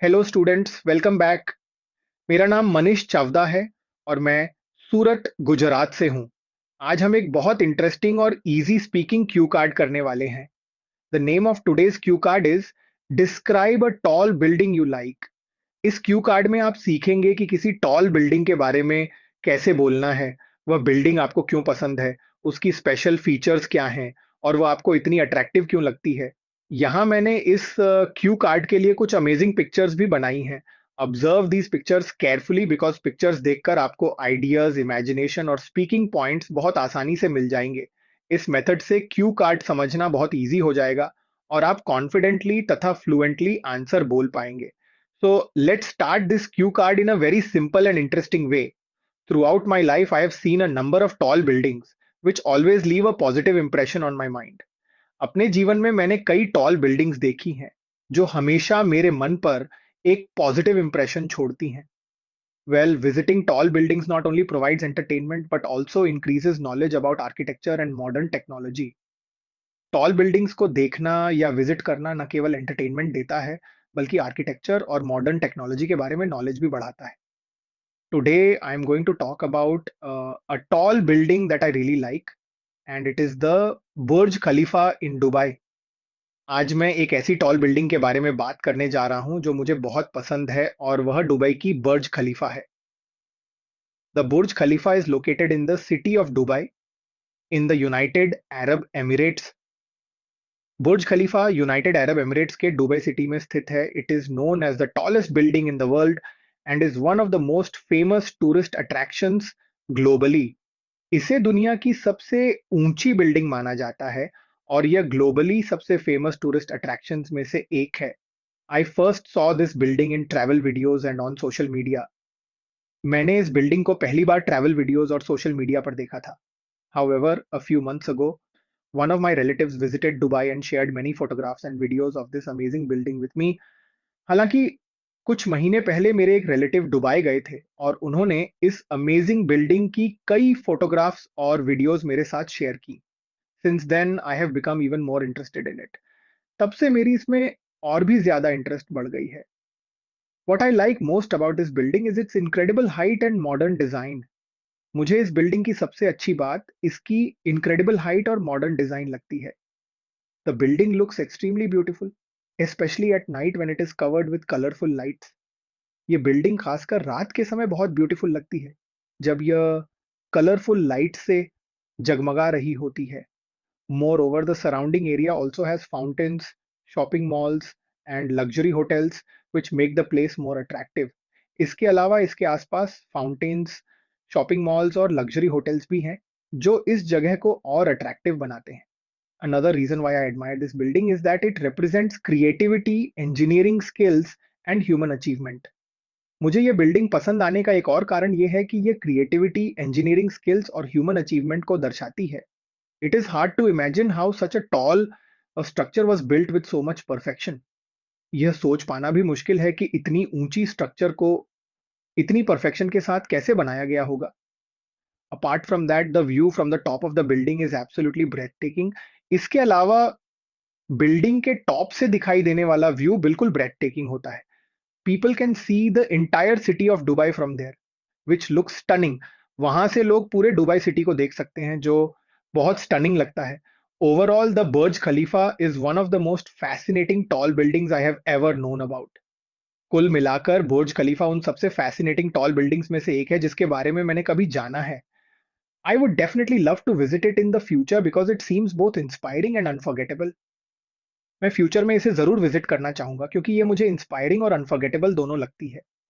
Hello students, welcome back. मेरा नाम मनीष चावदा है और मैं सूरत, गुजरात से हूँ। आज हम एक बहुत इंटरेस्टिंग और इजी स्पीकिंग क्यू कार्ड करने वाले हैं। The name of today's Q card is describe a tall building you like. इस क्यू कार्ड में आप सीखेंगे कि किसी टॉल बिल्डिंग के बारे में कैसे बोलना है, वह बिल्डिंग आपको क्यों पसंद है, उसकी स्पेशल फीचर्स क्या हैं और वह आपको इतनी अट्रैक्टिव क्यों लगती है। यहाँ मैंने इस क्यू कार्ड के लिए कुछ अमेजिंग पिक्चर्स भी बनाई हैं। Observe these pictures carefully because pictures देखकर आपको आइडियाज, इमेजिनेशन और स्पीकिंग पॉइंट्स बहुत आसानी से मिल जाएंगे। इस मेथड से क्यू कार्ड समझना बहुत ईजी हो जाएगा और आप कॉन्फिडेंटली तथा फ्लुएंटली आंसर बोल पाएंगे। So let's start this cue card in a very simple and interesting way. Throughout my life, I have seen a number of tall buildings, which always leave a positive impression on my mind. अपने जीवन में मैंने कई tall buildings देखी हैं, जो हमेशा मेरे मन पर एक पॉजिटिव इंप्रेशन छोड़ती हैं। Well, visiting tall buildings not only provides entertainment but also increases knowledge about architecture and modern technology. Tall buildings को देखना या विजिट करना न केवल एंटरटेनमेंट देता है, बल्कि आर्किटेक्चर और मॉडर्न टेक्नोलॉजी के बारे में नॉलेज भी बढ़ाता है। Today I am going to talk about a tall building that I really like and it is the Burj Khalifa in Dubai. आज मैं एक ऐसी टॉल बिल्डिंग के बारे में बात करने जा रहा हूं जो मुझे बहुत पसंद है और वह दुबई की बुर्ज खलीफा है। The Burj Khalifa is located in the city of Dubai in the United Arab Emirates. Burj Khalifa United Arab Emirates के दुबई सिटी में स्थित है। It is known as the tallest building in the world and is one of the most famous tourist attractions globally. इसे दुनिया की सबसे ऊंची building माना जाता है और यह ग्लोबली सबसे फेमस टूरिस्ट अट्रैक्शंस में से एक है। I first saw this building in travel videos and on social media. मैंने इस बिल्डिंग को पहली बार ट्रैवल वीडियोज और सोशल मीडिया पर देखा था। However, a few months ago, one of my relatives visited Dubai and shared many photographs and videos of this amazing building with me. हालांकि कुछ महीने पहले मेरे एक रिलेटिव दुबई गए थे और उन्होंने इस अमेजिंग बिल्डिंग की कई फोटोग्राफ्स और वीडियोस मेरे साथ शेयर की। Since then I have become even more interested in it. तब से मेरी इसमें और भी ज्यादा इंटरेस्ट बढ़ गई है। What I like most about this building is its incredible height and modern design. मुझे इस बिल्डिंग की सबसे अच्छी बात इसकी इनक्रेडिबल हाइट और मॉडर्न डिजाइन लगती है। The building looks extremely beautiful, specially at night when it is covered with colourful lights. ये बिल्डिंग खासकर रात के समय बहुत ब्यूटीफुल लगती है, जब यह कलरफुल लाइट से जगमगा रही होती है। Moreover, the surrounding area also has fountains, shopping malls, and luxury hotels, which make the place more attractive. इसके अलावा इसके आसपास फाउंटेन्स, शॉपिंग मॉल्स और लग्जरी होटल्स भी हैं, जो इस जगह को और अट्रैक्टिव बनाते हैं। Another reason why I admire this building is that it represents creativity, engineering skills, and human achievement. मुझे ये बिल्डिंग पसंद आने का एक और कारण ये है कि ये क्रिएटिविटी, इंजीनियरिंग स्किल्स और ह्यूमन अचीवमेंट को दर्शाती है। It is hard to imagine how such a tall structure was built with so much perfection. यह सोच पाना भी मुश्किल है कि इतनी ऊंची स्ट्रक्चर को इतनी परफेक्शन के साथ कैसे बनाया गया होगा। Apart from that, the view from the top of the building is absolutely breathtaking. इसके अलावा बिल्डिंग के टॉप से दिखाई देने वाला व्यू बिल्कुल breathtaking होता है। People can see the entire city of Dubai from there, which looks stunning. वहां से लोग पूरे दुबई सिटी को देख सकते हैं, जो बहुत स्टनिंग लगता है। Overall the Burj Khalifa is one of the most fascinating tall buildings I have ever known about. कुल मिलाकर बुर्ज खलीफा उन सबसे फैसिनेटिंग टॉल बिल्डिंग्स में से एक है जिसके बारे में मैंने कभी जाना है। I would definitely love to visit it in the future because it seems both inspiring and unforgettable. मैं फ्यूचर में इसे जरूर विजिट करना चाहूंगा क्योंकि ये मुझे इंस्पायरिंग और अनफॉरगेटेबल दोनों लगती है।